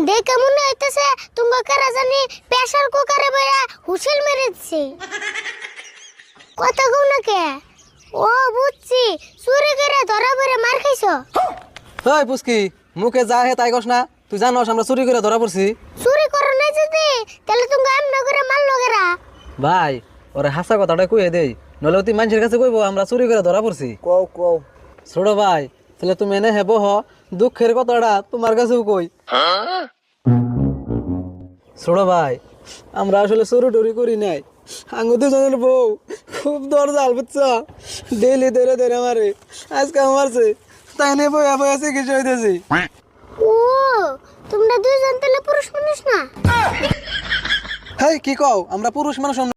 দেখে মনে হইতেছে তুমি কারা জানি প্রেসার কুকারে বইরা হুইসেল মেরেছে। কথা কও না কে? ও বুঝছি, চুরি করে ধরা পড়ে মার খাইছো। ওই পুস্কি, মুখে যা হে তাই কস না। তুই জানোস আমরা চুরি করে ধরা পড়ছি। চুরি করো নাই যদি তাহলে তুমি এমন করে মারলো কেরা? ভাই ওরে হাসা কথাটা কইয়ে দেই, নলে তুই মানুষের কাছে কইবো আমরা চুরি করে ধরা পড়ছি। কও কও। ছোট ভাই তাহলে তুমি এনে হেব হ, দুঃখের কথাটা তোমার কাছেও কই। ছোট ভাই আমরা আসলে চুরি টুরি করি নাই, আঙ্গু দুজনের বউ খুব দরজাল বুঝছ, ডেইলি ধরে ধরে মারে, আজকে মারছে, তাই নিয়ে বইয়া বইয়া চিকিৎসা হইতেছি। ও তোমরা দুইজন তাহলে পুরুষ মানুষ না? হেই কি কও, আমরা পুরুষ মানুষ